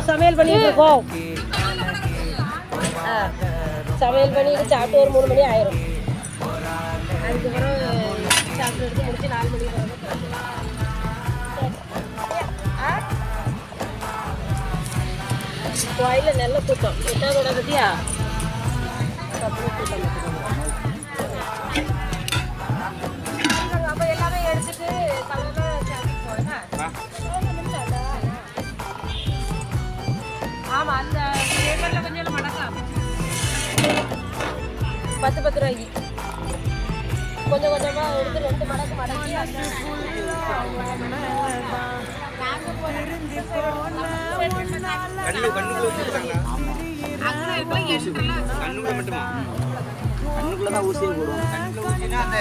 சமையல் பண்ணிட்டு இருக்கோம். சமையல் பண்ணிட்டு சாப்பிட்டு ஒரு 3 மணி ஆயிரும். அதுக்கப்புறம் சாப்பிட்டு எடுத்து முடிச்சு 4 மணிக்கு கோயிலில் நல்ல கூட்டம். 8ஆவது பத்தியா கூட்டம். அப்போ எல்லாமே எடுத்துட்டு ஆமாம் அந்த பேப்பரில் கொஞ்சம் மடக்கலாம் 10 ரூபாய்க்கு கொஞ்சம் கொஞ்சமாக எடுத்து 2 மடக்கு மடக்கி கண்ணுக்குள்ள மட்டுமா? கண்ணுக்குள்ள தான் ஊசியை போடுவோம். கண்ணுக்குள்ள ஊசினா அந்த